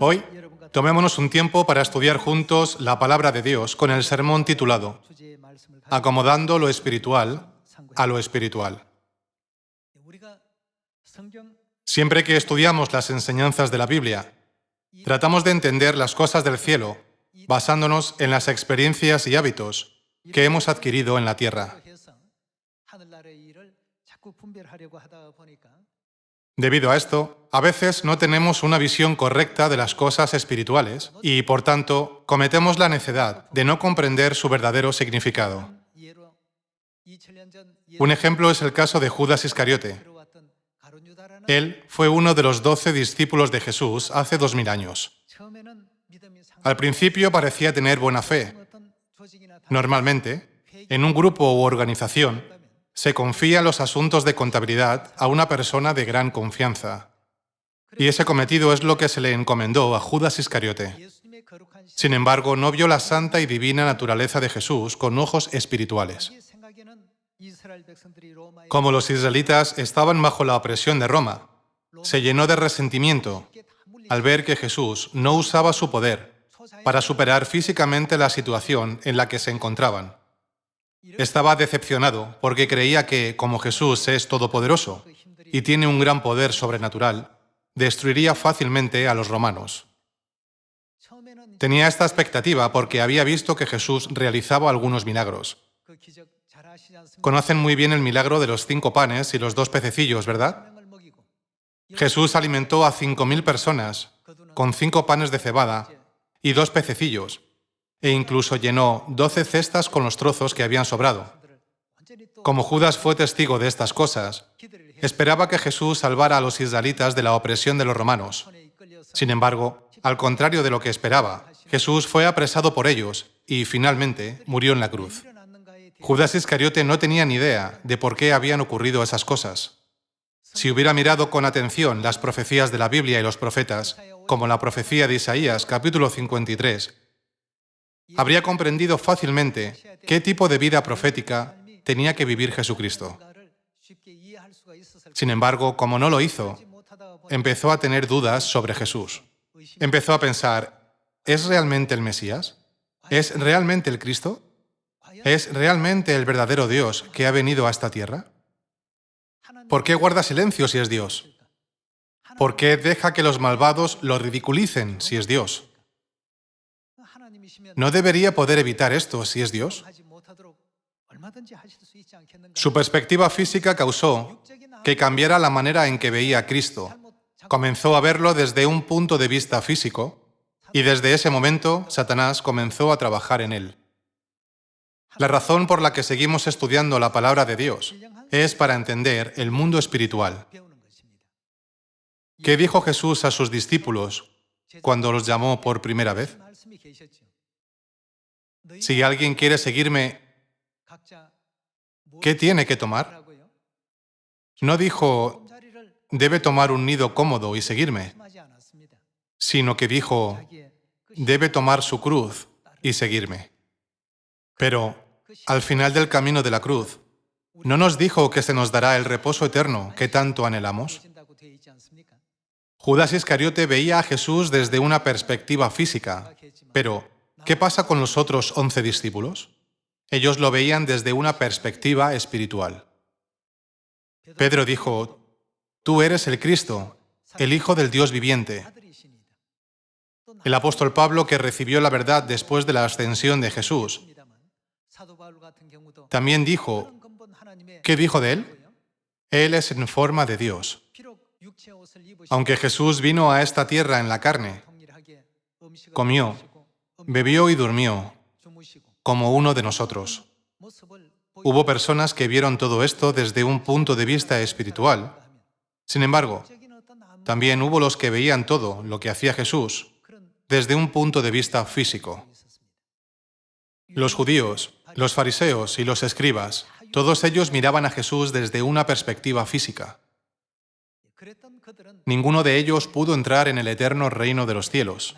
Hoy, tomémonos un tiempo para estudiar juntos la palabra de Dios con el sermón titulado Acomodando lo espiritual a lo espiritual. Siempre que estudiamos las enseñanzas de la Biblia, tratamos de entender las cosas del cielo basándonos en las experiencias y hábitos que hemos adquirido en la tierra. Debido a esto, a veces no tenemos una visión correcta de las cosas espirituales y, por tanto, cometemos la necedad de no comprender su verdadero significado. Un ejemplo es el caso de Judas Iscariote. Él fue uno de los 12 discípulos de Jesús hace 2000 años. Al principio parecía tener buena fe. Normalmente, en un grupo u organización, se confía los asuntos de contabilidad a una persona de gran confianza. Y ese cometido es lo que se le encomendó a Judas Iscariote. Sin embargo, no vio la santa y divina naturaleza de Jesús con ojos espirituales. Como los israelitas estaban bajo la opresión de Roma, se llenó de resentimiento al ver que Jesús no usaba su poder para superar físicamente la situación en la que se encontraban. Estaba decepcionado porque creía que, como Jesús es todopoderoso y tiene un gran poder sobrenatural, destruiría fácilmente a los romanos. Tenía esta expectativa porque había visto que Jesús realizaba algunos milagros. Conocen muy bien el milagro de los 5 panes y los 2 pececillos, ¿verdad? Jesús alimentó a 5000 personas con 5 panes de cebada y 2 pececillos, e incluso llenó 12 cestas con los trozos que habían sobrado. Como Judas fue testigo de estas cosas, esperaba que Jesús salvara a los israelitas de la opresión de los romanos. Sin embargo, al contrario de lo que esperaba, Jesús fue apresado por ellos y, finalmente, murió en la cruz. Judas Iscariote no tenía ni idea de por qué habían ocurrido esas cosas. Si hubiera mirado con atención las profecías de la Biblia y los profetas, como la profecía de Isaías, capítulo 53, habría comprendido fácilmente qué tipo de vida profética tenía que vivir Jesucristo. Sin embargo, como no lo hizo, empezó a tener dudas sobre Jesús. Empezó a pensar, ¿es realmente el Mesías? ¿Es realmente el Cristo? ¿Es realmente el verdadero Dios que ha venido a esta tierra? ¿Por qué guarda silencio si es Dios? ¿Por qué deja que los malvados lo ridiculicen si es Dios? ¿No debería poder evitar esto si es Dios? Su perspectiva física causó que cambiara la manera en que veía a Cristo. Comenzó a verlo desde un punto de vista físico y desde ese momento Satanás comenzó a trabajar en él. La razón por la que seguimos estudiando la palabra de Dios es para entender el mundo espiritual. ¿Qué dijo Jesús a sus discípulos cuando los llamó por primera vez? Si alguien quiere seguirme, ¿qué tiene que tomar? No dijo, debe tomar un nido cómodo y seguirme, sino que dijo, debe tomar su cruz y seguirme. Pero, al final del camino de la cruz, ¿no nos dijo que se nos dará el reposo eterno que tanto anhelamos? Judas Iscariote veía a Jesús desde una perspectiva física, pero ¿qué pasa con los otros 11 discípulos? Ellos lo veían desde una perspectiva espiritual. Pedro dijo, «Tú eres el Cristo, el Hijo del Dios viviente». El apóstol Pablo, que recibió la verdad después de la ascensión de Jesús, también dijo, ¿qué dijo de él? Él es en forma de Dios. Aunque Jesús vino a esta tierra en la carne, comió, bebió y durmió, como uno de nosotros. Hubo personas que vieron todo esto desde un punto de vista espiritual. Sin embargo, también hubo los que veían todo lo que hacía Jesús desde un punto de vista físico. Los judíos, los fariseos y los escribas, todos ellos miraban a Jesús desde una perspectiva física. Ninguno de ellos pudo entrar en el eterno reino de los cielos.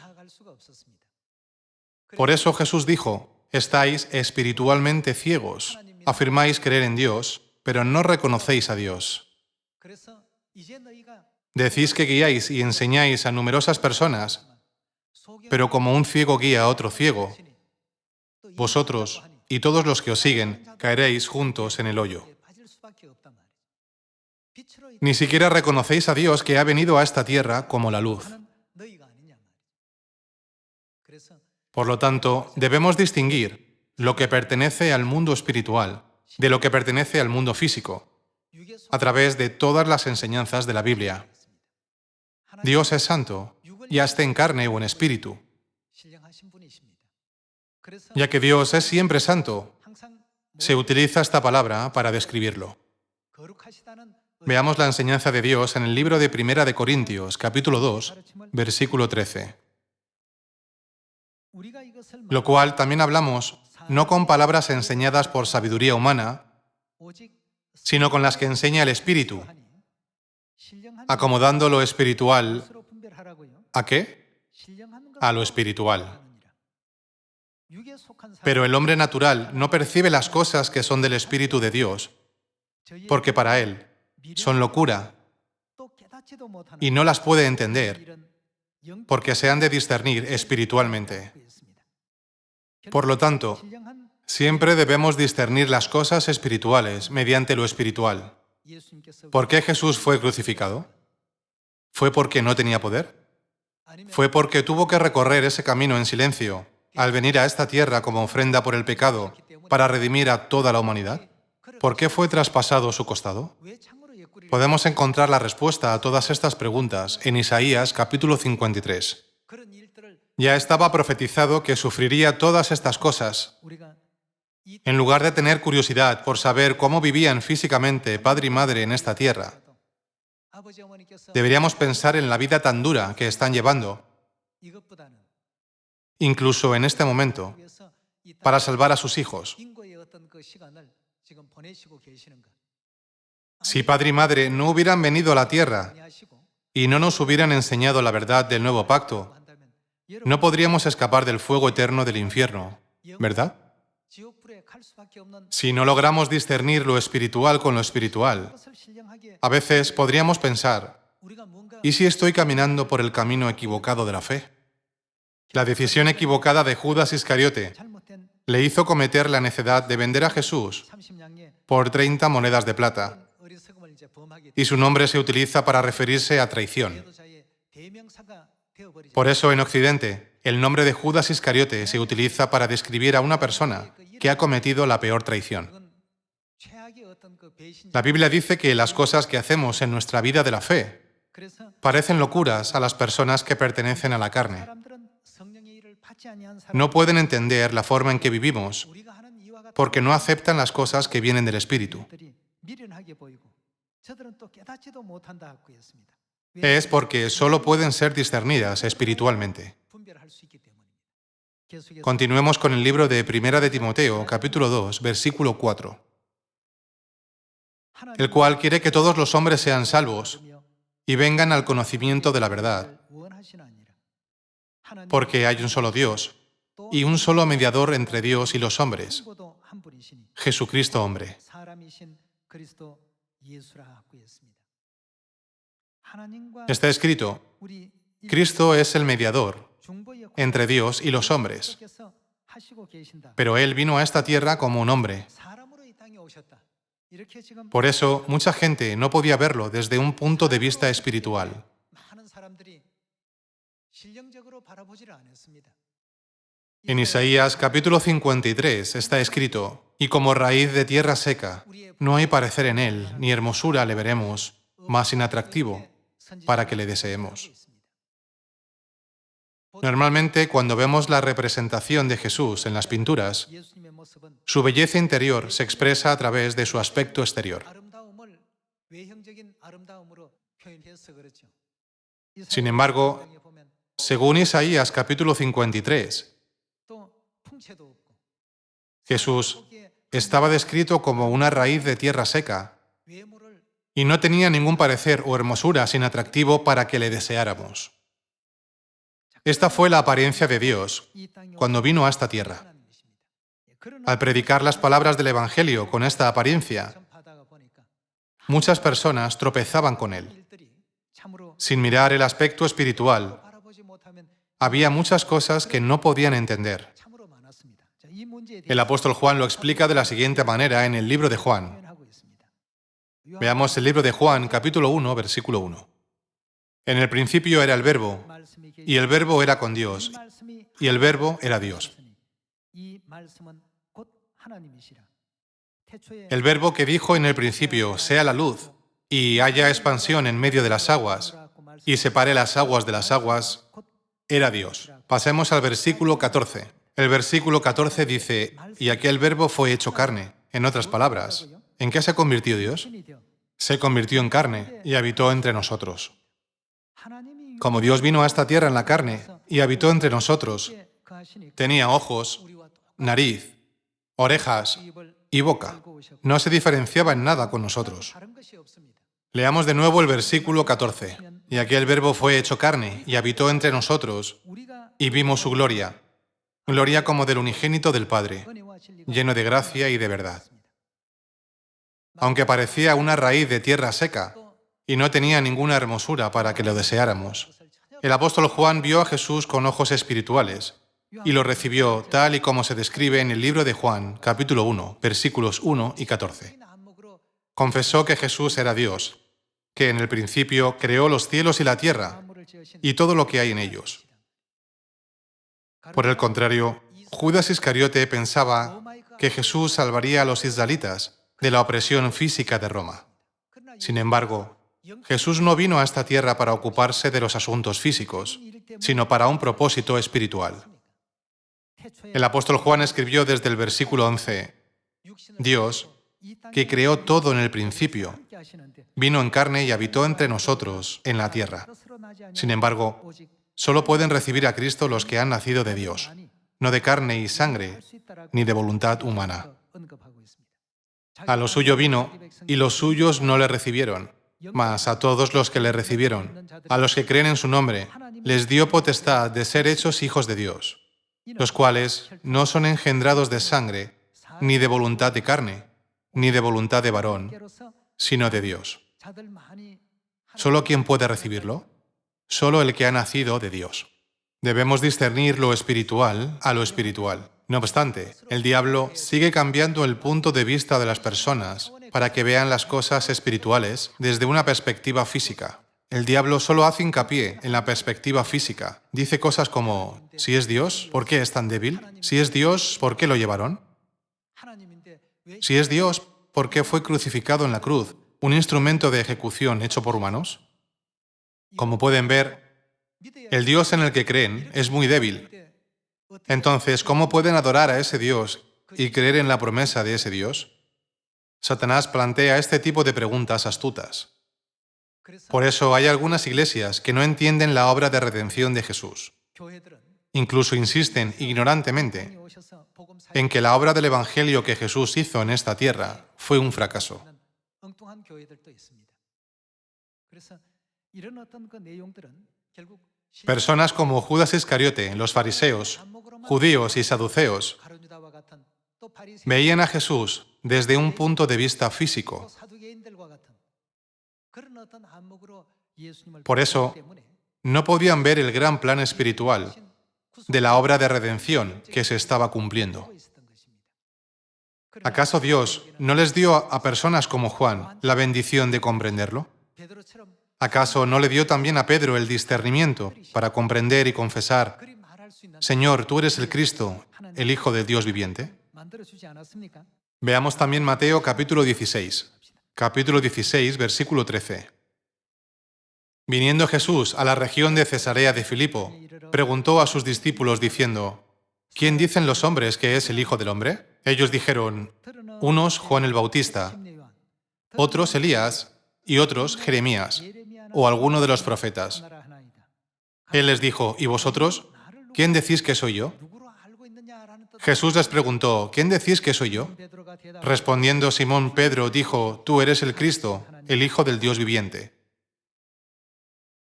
Por eso Jesús dijo, estáis espiritualmente ciegos, afirmáis creer en Dios, pero no reconocéis a Dios. Decís que guiáis y enseñáis a numerosas personas, pero como un ciego guía a otro ciego, vosotros y todos los que os siguen caeréis juntos en el hoyo. Ni siquiera reconocéis a Dios que ha venido a esta tierra como la luz. Por lo tanto, debemos distinguir lo que pertenece al mundo espiritual de lo que pertenece al mundo físico, a través de todas las enseñanzas de la Biblia. Dios es santo, ya esté en carne o en espíritu. Ya que Dios es siempre santo, se utiliza esta palabra para describirlo. Veamos la enseñanza de Dios en el libro de Primera de Corintios, capítulo 2, versículo 13. Lo cual también hablamos no con palabras enseñadas por sabiduría humana, sino con las que enseña el Espíritu, acomodando lo espiritual ¿a qué? A lo espiritual. Pero el hombre natural no percibe las cosas que son del Espíritu de Dios, porque para él son locura y no las puede entender, porque se han de discernir espiritualmente. Por lo tanto, siempre debemos discernir las cosas espirituales mediante lo espiritual. ¿Por qué Jesús fue crucificado? ¿Fue porque no tenía poder? ¿Fue porque tuvo que recorrer ese camino en silencio al venir a esta tierra como ofrenda por el pecado para redimir a toda la humanidad? ¿Por qué fue traspasado su costado? Podemos encontrar la respuesta a todas estas preguntas en Isaías capítulo 53. Ya estaba profetizado que sufriría todas estas cosas. En lugar de tener curiosidad por saber cómo vivían físicamente padre y madre en esta tierra, deberíamos pensar en la vida tan dura que están llevando, incluso en este momento, para salvar a sus hijos. Si padre y madre no hubieran venido a la tierra y no nos hubieran enseñado la verdad del nuevo pacto, no podríamos escapar del fuego eterno del infierno, ¿verdad? Si no logramos discernir lo espiritual con lo espiritual, a veces podríamos pensar, ¿y si estoy caminando por el camino equivocado de la fe? La decisión equivocada de Judas Iscariote le hizo cometer la necedad de vender a Jesús por 30 monedas de plata, y su nombre se utiliza para referirse a traición. Por eso en Occidente, el nombre de Judas Iscariote se utiliza para describir a una persona que ha cometido la peor traición. La Biblia dice que las cosas que hacemos en nuestra vida de la fe parecen locuras a las personas que pertenecen a la carne. No pueden entender la forma en que vivimos porque no aceptan las cosas que vienen del Espíritu. Es porque solo pueden ser discernidas espiritualmente. Continuemos con el libro de Primera de Timoteo, capítulo 2, versículo 4. El cual quiere que todos los hombres sean salvos y vengan al conocimiento de la verdad. Porque hay un solo Dios y un solo mediador entre Dios y los hombres, Jesucristo hombre. Está escrito, Cristo es el mediador entre Dios y los hombres, pero Él vino a esta tierra como un hombre. Por eso, mucha gente no podía verlo desde un punto de vista espiritual. En Isaías capítulo 53 está escrito, y como raíz de tierra seca, no hay parecer en él, ni hermosura le veremos, más inatractivo, para que le deseemos. Normalmente, cuando vemos la representación de Jesús en las pinturas, su belleza interior se expresa a través de su aspecto exterior. Sin embargo, según Isaías capítulo 53, Jesús estaba descrito como una raíz de tierra seca y no tenía ningún parecer o hermosura sin atractivo para que le deseáramos. Esta fue la apariencia de Dios cuando vino a esta tierra. Al predicar las palabras del Evangelio con esta apariencia, muchas personas tropezaban con él. Sin mirar el aspecto espiritual, había muchas cosas que no podían entender. El apóstol Juan lo explica de la siguiente manera en el libro de Juan. Veamos el libro de Juan, capítulo 1, versículo 1. En el principio era el Verbo, y el Verbo era con Dios, y el Verbo era Dios. El Verbo que dijo en el principio, sea la luz, y haya expansión en medio de las aguas, y separe las aguas de las aguas, era Dios. Pasemos al versículo 14. El versículo 14 dice, y aquel Verbo fue hecho carne. En otras palabras, ¿en qué se convirtió Dios? Se convirtió en carne y habitó entre nosotros. Como Dios vino a esta tierra en la carne y habitó entre nosotros, tenía ojos, nariz, orejas y boca. No se diferenciaba en nada con nosotros. Leamos de nuevo el versículo 14. Y aquel Verbo fue hecho carne y habitó entre nosotros y vimos su gloria, gloria como del unigénito del Padre, lleno de gracia y de verdad. Aunque parecía una raíz de tierra seca y no tenía ninguna hermosura para que lo deseáramos, el apóstol Juan vio a Jesús con ojos espirituales y lo recibió tal y como se describe en el libro de Juan, capítulo 1, versículos 1 y 14. Confesó que Jesús era Dios, que en el principio creó los cielos y la tierra y todo lo que hay en ellos. Por el contrario, Judas Iscariote pensaba que Jesús salvaría a los israelitas de la opresión física de Roma. Sin embargo, Jesús no vino a esta tierra para ocuparse de los asuntos físicos, sino para un propósito espiritual. El apóstol Juan escribió desde el versículo 11, Dios, que creó todo en el principio, vino en carne y habitó entre nosotros en la tierra. Sin embargo, solo pueden recibir a Cristo los que han nacido de Dios, no de carne y sangre, ni de voluntad humana. A lo suyo vino, y los suyos no le recibieron, mas a todos los que le recibieron, a los que creen en su nombre, les dio potestad de ser hechos hijos de Dios, los cuales no son engendrados de sangre, ni de voluntad de carne, ni de voluntad de varón, sino de Dios. ¿Solo quién puede recibirlo? Solo el que ha nacido de Dios. Debemos discernir lo espiritual a lo espiritual. No obstante, el diablo sigue cambiando el punto de vista de las personas para que vean las cosas espirituales desde una perspectiva física. El diablo solo hace hincapié en la perspectiva física. Dice cosas como, si es Dios, ¿por qué es tan débil? Si es Dios, ¿por qué lo llevaron? Si es Dios, ¿por qué fue crucificado en la cruz, un instrumento de ejecución hecho por humanos? Como pueden ver, el Dios en el que creen es muy débil. Entonces, ¿cómo pueden adorar a ese Dios y creer en la promesa de ese Dios? Satanás plantea este tipo de preguntas astutas. Por eso hay algunas iglesias que no entienden la obra de redención de Jesús. Incluso insisten ignorantemente en que la obra del Evangelio que Jesús hizo en esta tierra fue un fracaso. Personas como Judas Iscariote, los fariseos, judíos y saduceos, veían a Jesús desde un punto de vista físico. Por eso, no podían ver el gran plan espiritual de la obra de redención que se estaba cumpliendo. ¿Acaso Dios no les dio a personas como Juan la bendición de comprenderlo? ¿Acaso no le dio también a Pedro el discernimiento para comprender y confesar, Señor, tú eres el Cristo, el Hijo de Dios viviente? Veamos también Mateo capítulo 16. Capítulo 16, versículo 13. Viniendo Jesús a la región de Cesarea de Filipo, preguntó a sus discípulos diciendo, ¿quién dicen los hombres que es el Hijo del Hombre? Ellos dijeron, unos Juan el Bautista, otros Elías y otros Jeremías, o alguno de los profetas. Él les dijo, ¿y vosotros? ¿Quién decís que soy yo? Jesús les preguntó, ¿quién decís que soy yo? Respondiendo Simón Pedro dijo, tú eres el Cristo, el Hijo del Dios viviente.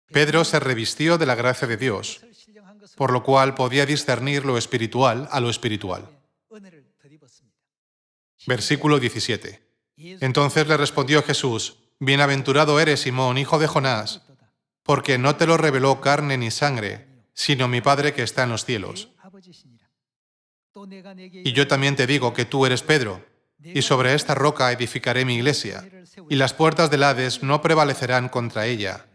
Pedro se revistió de la gracia de Dios, por lo cual podía discernir lo espiritual a lo espiritual. Versículo 17. Entonces le respondió Jesús, bienaventurado eres, Simón, hijo de Jonás, porque no te lo reveló carne ni sangre, sino mi Padre que está en los cielos. Y yo también te digo que tú eres Pedro, y sobre esta roca edificaré mi iglesia, y las puertas del Hades no prevalecerán contra ella.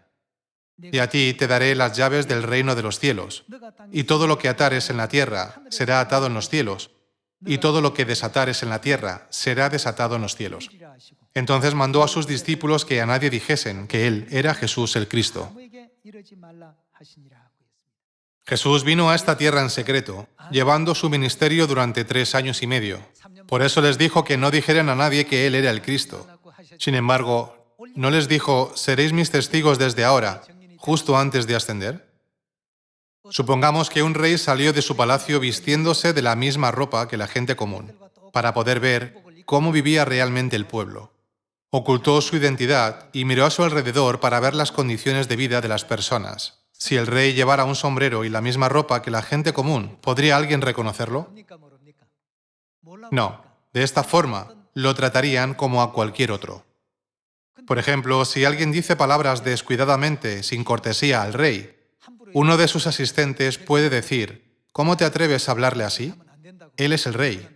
Y a ti te daré las llaves del reino de los cielos, y todo lo que atares en la tierra será atado en los cielos, y todo lo que desatares en la tierra será desatado en los cielos. Entonces mandó a sus discípulos que a nadie dijesen que él era Jesús el Cristo. Jesús vino a esta tierra en secreto, llevando su ministerio durante 3 años y medio. Por eso les dijo que no dijeran a nadie que él era el Cristo. Sin embargo, ¿no les dijo, seréis mis testigos desde ahora, justo antes de ascender? Supongamos que un rey salió de su palacio vistiéndose de la misma ropa que la gente común, para poder ver cómo vivía realmente el pueblo. Ocultó su identidad y miró a su alrededor para ver las condiciones de vida de las personas. Si el rey llevara un sombrero y la misma ropa que la gente común, ¿podría alguien reconocerlo? No. De esta forma, lo tratarían como a cualquier otro. Por ejemplo, si alguien dice palabras descuidadamente, sin cortesía al rey, uno de sus asistentes puede decir, ¿cómo te atreves a hablarle así? Él es el rey.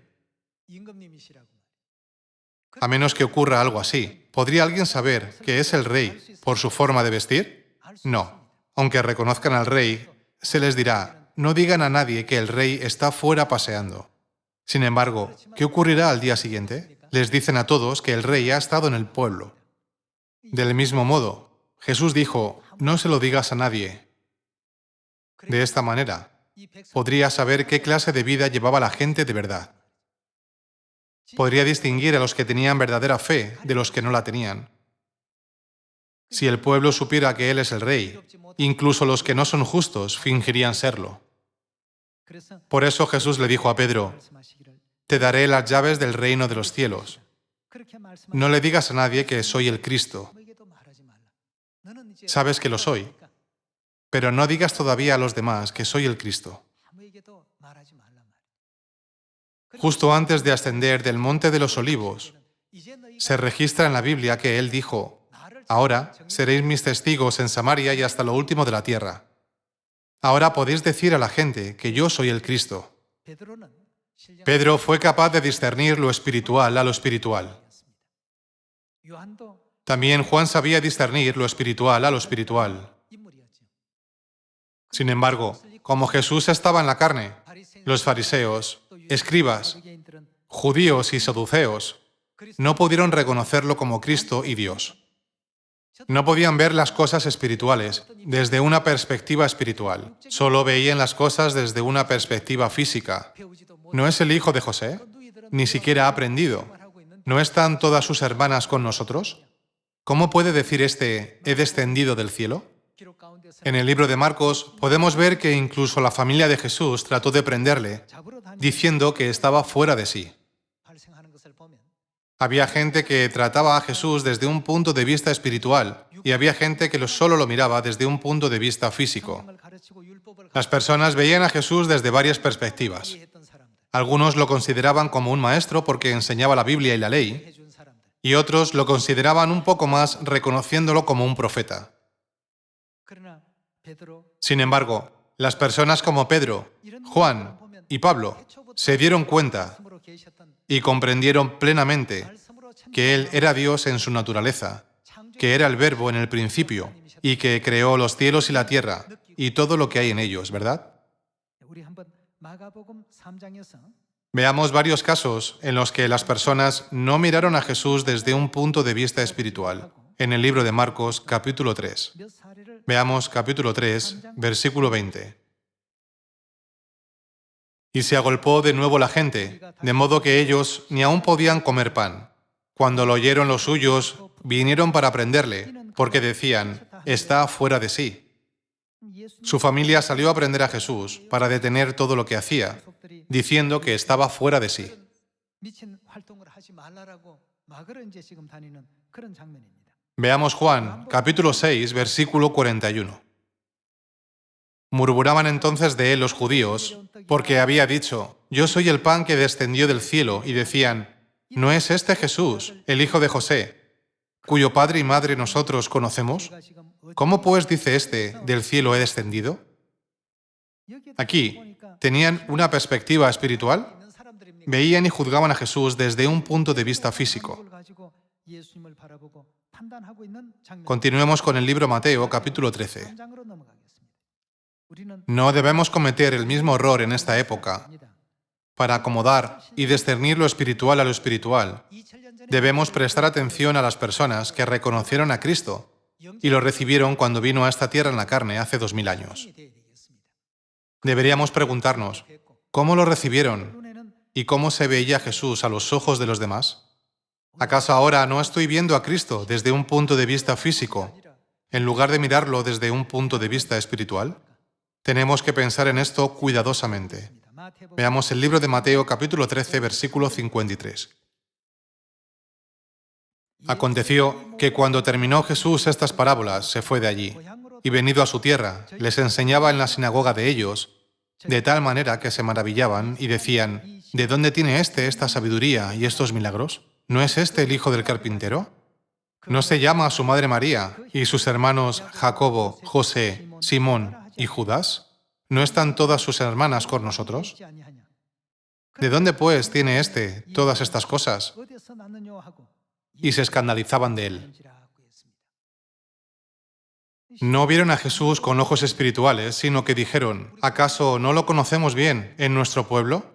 A menos que ocurra algo así, ¿podría alguien saber que es el rey por su forma de vestir? No. Aunque reconozcan al rey, se les dirá, no digan a nadie que el rey está fuera paseando. Sin embargo, ¿qué ocurrirá al día siguiente? Les dicen a todos que el rey ha estado en el pueblo. Del mismo modo, Jesús dijo, no se lo digas a nadie. De esta manera, podría saber qué clase de vida llevaba la gente de verdad. Podría distinguir a los que tenían verdadera fe de los que no la tenían. Si el pueblo supiera que Él es el Rey, incluso los que no son justos fingirían serlo. Por eso Jesús le dijo a Pedro, te daré las llaves del reino de los cielos. No le digas a nadie que soy el Cristo. Sabes que lo soy, pero no digas todavía a los demás que soy el Cristo. Justo antes de ascender del Monte de los Olivos, se registra en la Biblia que Él dijo, ahora seréis mis testigos en Samaria y hasta lo último de la tierra. Ahora podéis decir a la gente que yo soy el Cristo. Pedro fue capaz de discernir lo espiritual a lo espiritual. También Juan sabía discernir lo espiritual a lo espiritual. Sin embargo, como Jesús estaba en la carne, los fariseos, escribas, judíos y saduceos no pudieron reconocerlo como Cristo y Dios. No podían ver las cosas espirituales desde una perspectiva espiritual. Solo veían las cosas desde una perspectiva física. ¿No es el hijo de José? Ni siquiera ha aprendido. ¿No están todas sus hermanas con nosotros? ¿Cómo puede decir he descendido del cielo? En el libro de Marcos podemos ver que incluso la familia de Jesús trató de prenderle, diciendo que estaba fuera de sí. Había gente que trataba a Jesús desde un punto de vista espiritual y había gente que solo lo miraba desde un punto de vista físico. Las personas veían a Jesús desde varias perspectivas. Algunos lo consideraban como un maestro porque enseñaba la Biblia y la ley, y otros lo consideraban un poco más reconociéndolo como un profeta. Sin embargo, las personas como Pedro, Juan y Pablo se dieron cuenta y comprendieron plenamente que Él era Dios en su naturaleza, que era el Verbo en el principio y que creó los cielos y la tierra y todo lo que hay en ellos, ¿verdad? Veamos varios casos en los que las personas no miraron a Jesús desde un punto de vista espiritual. En el libro de Marcos, capítulo 3. Veamos capítulo 3, versículo 20. Y se agolpó de nuevo la gente, de modo que ellos ni aún podían comer pan. Cuando lo oyeron los suyos, vinieron para prenderle, porque decían, está fuera de sí. Su familia salió a prender a Jesús para detener todo lo que hacía, diciendo que estaba fuera de sí. Veamos Juan, capítulo 6, versículo 41. Murmuraban entonces de él los judíos, porque había dicho, yo soy el pan que descendió del cielo, y decían, ¿no es este Jesús, el hijo de José, cuyo padre y madre nosotros conocemos? ¿Cómo pues dice del cielo he descendido? Aquí, ¿tenían una perspectiva espiritual? Veían y juzgaban a Jesús desde un punto de vista físico. Continuemos con el libro Mateo, capítulo 13. No debemos cometer el mismo error en esta época. Para acomodar y discernir lo espiritual a lo espiritual, debemos prestar atención a las personas que reconocieron a Cristo y lo recibieron cuando vino a esta tierra en la carne hace 2000 años. Deberíamos preguntarnos, ¿cómo lo recibieron y cómo se veía Jesús a los ojos de los demás? ¿Acaso ahora no estoy viendo a Cristo desde un punto de vista físico, en lugar de mirarlo desde un punto de vista espiritual? Tenemos que pensar en esto cuidadosamente. Veamos el libro de Mateo, capítulo 13, versículo 53. Aconteció que cuando terminó Jesús estas parábolas, se fue de allí, y venido a su tierra, les enseñaba en la sinagoga de ellos, de tal manera que se maravillaban y decían, ¿de dónde tiene esta sabiduría y estos milagros? ¿No es este el hijo del carpintero? ¿No se llama a su madre María y sus hermanos Jacobo, José, Simón y Judas? ¿No están todas sus hermanas con nosotros? ¿De dónde, pues, tiene todas estas cosas? Y se escandalizaban de él. No vieron a Jesús con ojos espirituales, sino que dijeron, ¿acaso no lo conocemos bien en nuestro pueblo?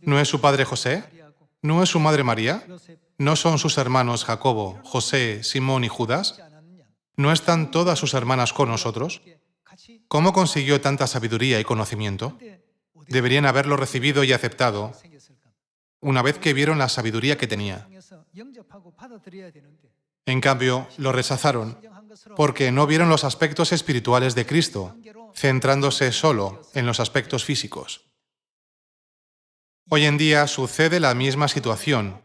¿No es su padre José? ¿No es su madre María? ¿No son sus hermanos Jacobo, José, Simón y Judas? ¿No están todas sus hermanas con nosotros? ¿Cómo consiguió tanta sabiduría y conocimiento? Deberían haberlo recibido y aceptado una vez que vieron la sabiduría que tenía. En cambio, lo rechazaron porque no vieron los aspectos espirituales de Cristo, centrándose solo en los aspectos físicos. Hoy en día sucede la misma situación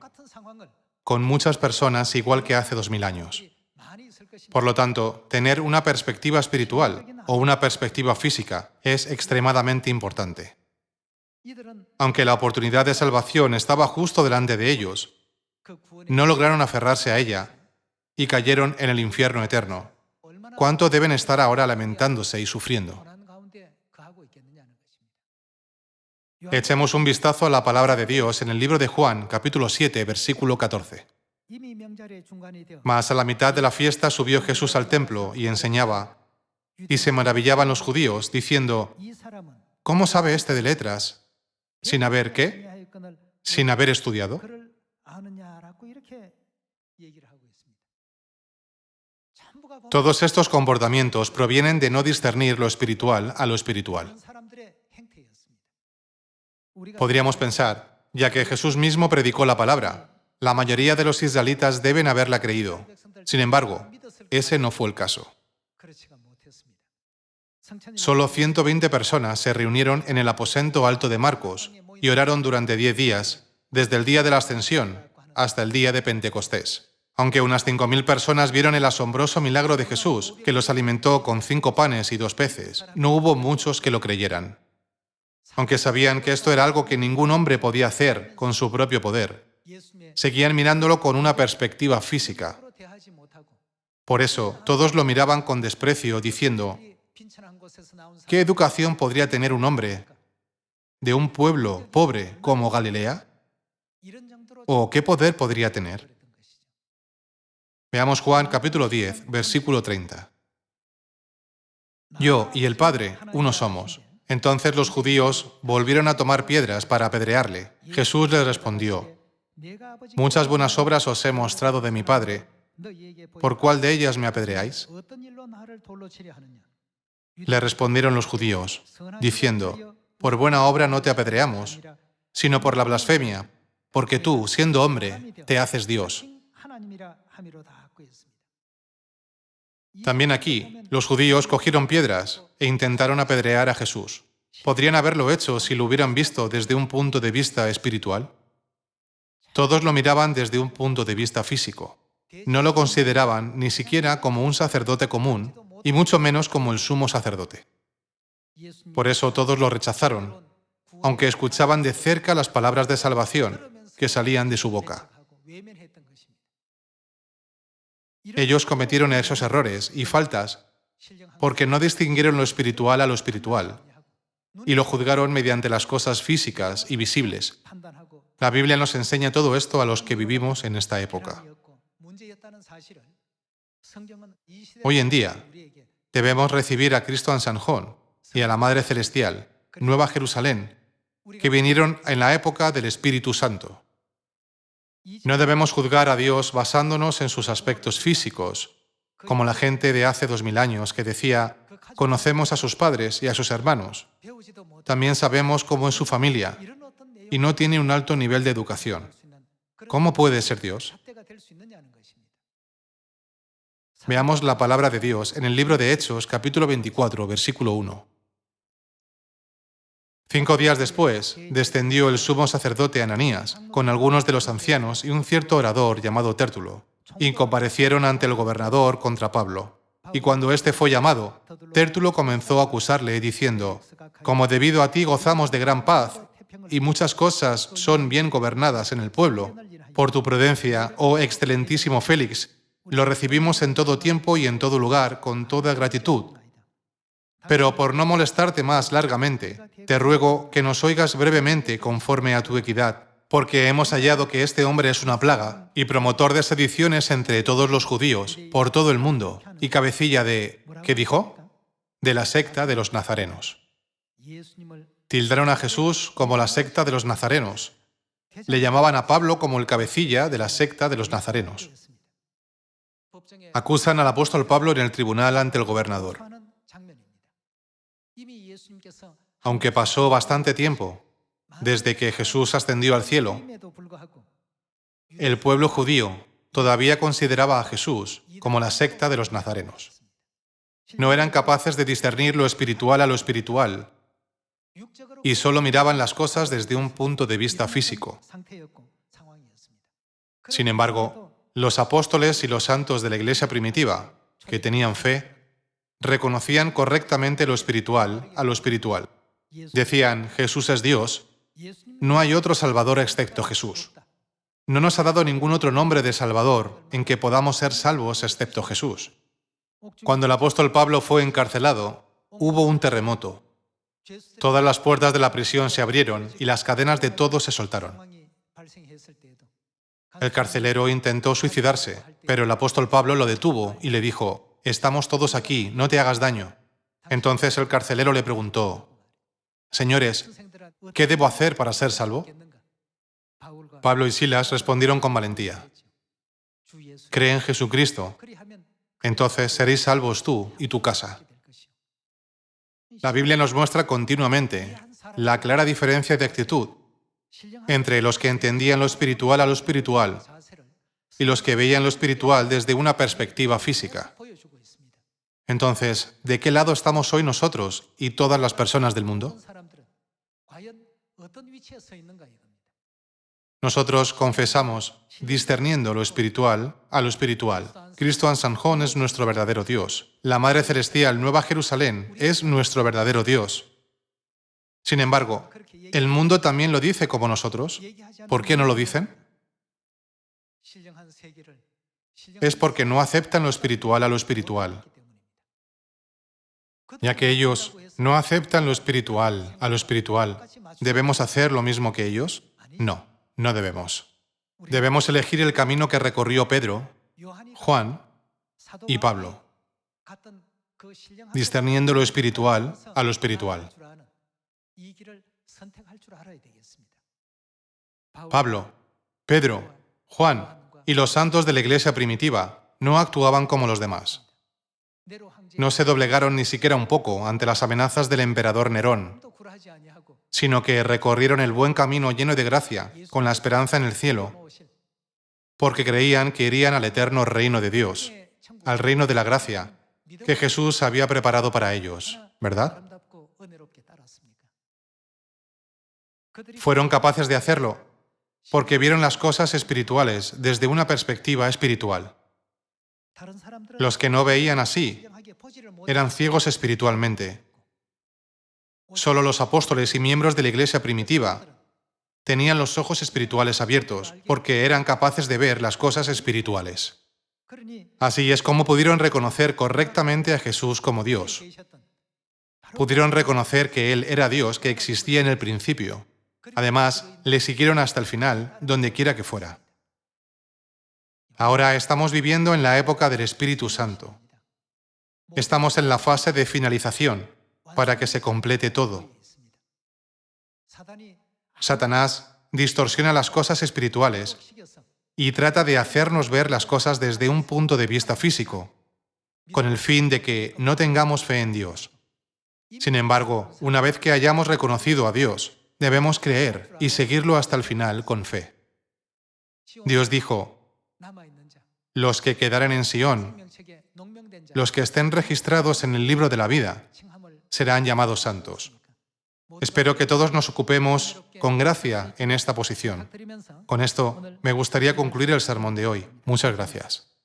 con muchas personas igual que hace 2000 años. Por lo tanto, tener una perspectiva espiritual o una perspectiva física es extremadamente importante. Aunque la oportunidad de salvación estaba justo delante de ellos, no lograron aferrarse a ella y cayeron en el infierno eterno. ¿Cuánto deben estar ahora lamentándose y sufriendo? Echemos un vistazo a la palabra de Dios en el libro de Juan, capítulo 7, versículo 14. Mas a la mitad de la fiesta subió Jesús al templo y enseñaba, y se maravillaban los judíos, diciendo, ¿cómo sabe este de letras? ¿Sin haber qué? ¿Sin haber estudiado? Todos estos comportamientos provienen de no discernir lo espiritual a lo espiritual. Podríamos pensar, ya que Jesús mismo predicó la palabra, la mayoría de los israelitas deben haberla creído. Sin embargo, ese no fue el caso. Solo 120 personas se reunieron en el aposento alto de Marcos y oraron durante 10 días, desde el día de la Ascensión hasta el día de Pentecostés. Aunque unas 5000 personas vieron el asombroso milagro de Jesús, que los alimentó con 5 panes y 2 peces, no hubo muchos que lo creyeran. Aunque sabían que esto era algo que ningún hombre podía hacer con su propio poder, seguían mirándolo con una perspectiva física. Por eso, todos lo miraban con desprecio, diciendo, ¿qué educación podría tener un hombre de un pueblo pobre como Galilea? ¿O qué poder podría tener? Veamos Juan capítulo 10, versículo 30. Yo y el Padre, uno somos. Entonces los judíos volvieron a tomar piedras para apedrearle. Jesús les respondió, muchas buenas obras os he mostrado de mi Padre. ¿Por cuál de ellas me apedreáis? Le respondieron los judíos, diciendo, por buena obra no te apedreamos, sino por la blasfemia, porque tú, siendo hombre, te haces Dios. También aquí, los judíos cogieron piedras e intentaron apedrear a Jesús. ¿Podrían haberlo hecho si lo hubieran visto desde un punto de vista espiritual? Todos lo miraban desde un punto de vista físico. No lo consideraban ni siquiera como un sacerdote común, y mucho menos como el sumo sacerdote. Por eso todos lo rechazaron, aunque escuchaban de cerca las palabras de salvación que salían de su boca. Ellos cometieron esos errores y faltas porque no distinguieron lo espiritual a lo espiritual y lo juzgaron mediante las cosas físicas y visibles. La Biblia nos enseña todo esto a los que vivimos en esta época. Hoy en día, debemos recibir a Cristo en San Juan y a la Madre Celestial, Nueva Jerusalén, que vinieron en la época del Espíritu Santo. No debemos juzgar a Dios basándonos en sus aspectos físicos, como la gente de hace 2000 años que decía, conocemos a sus padres y a sus hermanos. También sabemos cómo es su familia y no tiene un alto nivel de educación. ¿Cómo puede ser Dios? Veamos la palabra de Dios en el libro de Hechos, capítulo 24, versículo 1. 5 días después, descendió el sumo sacerdote Ananías, con algunos de los ancianos y un cierto orador llamado Tértulo, y comparecieron ante el gobernador contra Pablo. Y cuando éste fue llamado, Tértulo comenzó a acusarle, diciendo, como debido a ti gozamos de gran paz, y muchas cosas son bien gobernadas en el pueblo, por tu prudencia, oh excelentísimo Félix, lo recibimos en todo tiempo y en todo lugar, con toda gratitud. Pero por no molestarte más largamente, te ruego que nos oigas brevemente conforme a tu equidad, porque hemos hallado que este hombre es una plaga y promotor de sediciones entre todos los judíos, por todo el mundo, y cabecilla de, ¿qué dijo? De la secta de los nazarenos. Tildaron a Jesús como la secta de los nazarenos. Le llamaban a Pablo como el cabecilla de la secta de los nazarenos. Acusan al apóstol Pablo en el tribunal ante el gobernador. Aunque pasó bastante tiempo desde que Jesús ascendió al cielo, el pueblo judío todavía consideraba a Jesús como la secta de los nazarenos. No eran capaces de discernir lo espiritual a lo espiritual y solo miraban las cosas desde un punto de vista físico. Sin embargo, los apóstoles y los santos de la iglesia primitiva, que tenían fe, reconocían correctamente lo espiritual a lo espiritual. Decían, Jesús es Dios, no hay otro Salvador excepto Jesús. No nos ha dado ningún otro nombre de Salvador en que podamos ser salvos excepto Jesús. Cuando el apóstol Pablo fue encarcelado, hubo un terremoto. Todas las puertas de la prisión se abrieron y las cadenas de todos se soltaron. El carcelero intentó suicidarse, pero el apóstol Pablo lo detuvo y le dijo, estamos todos aquí, no te hagas daño. Entonces el carcelero le preguntó, señores, ¿qué debo hacer para ser salvo? Pablo y Silas respondieron con valentía, cree en Jesucristo, entonces seréis salvos tú y tu casa. La Biblia nos muestra continuamente la clara diferencia de actitud entre los que entendían lo espiritual a lo espiritual y los que veían lo espiritual desde una perspectiva física. Entonces, ¿de qué lado estamos hoy nosotros y todas las personas del mundo? Nosotros confesamos, discerniendo lo espiritual a lo espiritual. Cristo Ansanjón es nuestro verdadero Dios. La Madre Celestial, Nueva Jerusalén, es nuestro verdadero Dios. Sin embargo, ¿el mundo también lo dice como nosotros? ¿Por qué no lo dicen? Es porque no aceptan lo espiritual a lo espiritual. Ya que ellos no aceptan lo espiritual a lo espiritual, ¿debemos hacer lo mismo que ellos? No, no debemos. Debemos elegir el camino que recorrió Pedro, Juan y Pablo, discerniendo lo espiritual a lo espiritual. Pablo, Pedro, Juan y los santos de la iglesia primitiva no actuaban como los demás. No se doblegaron ni siquiera un poco ante las amenazas del emperador Nerón, sino que recorrieron el buen camino lleno de gracia, con la esperanza en el cielo, porque creían que irían al eterno reino de Dios, al reino de la gracia, que Jesús había preparado para ellos, ¿verdad? Fueron capaces de hacerlo porque vieron las cosas espirituales desde una perspectiva espiritual. Los que no veían así eran ciegos espiritualmente. Solo los apóstoles y miembros de la iglesia primitiva tenían los ojos espirituales abiertos porque eran capaces de ver las cosas espirituales. Así es como pudieron reconocer correctamente a Jesús como Dios. Pudieron reconocer que Él era Dios que existía en el principio. Además, le siguieron hasta el final, donde quiera que fuera. Ahora estamos viviendo en la época del Espíritu Santo. Estamos en la fase de finalización, para que se complete todo. Satanás distorsiona las cosas espirituales y trata de hacernos ver las cosas desde un punto de vista físico, con el fin de que no tengamos fe en Dios. Sin embargo, una vez que hayamos reconocido a Dios, debemos creer y seguirlo hasta el final con fe. Dios dijo: los que quedaren en Sión, los que estén registrados en el libro de la vida, serán llamados santos. Espero que todos nos ocupemos con gracia en esta posición. Con esto, me gustaría concluir el sermón de hoy. Muchas gracias.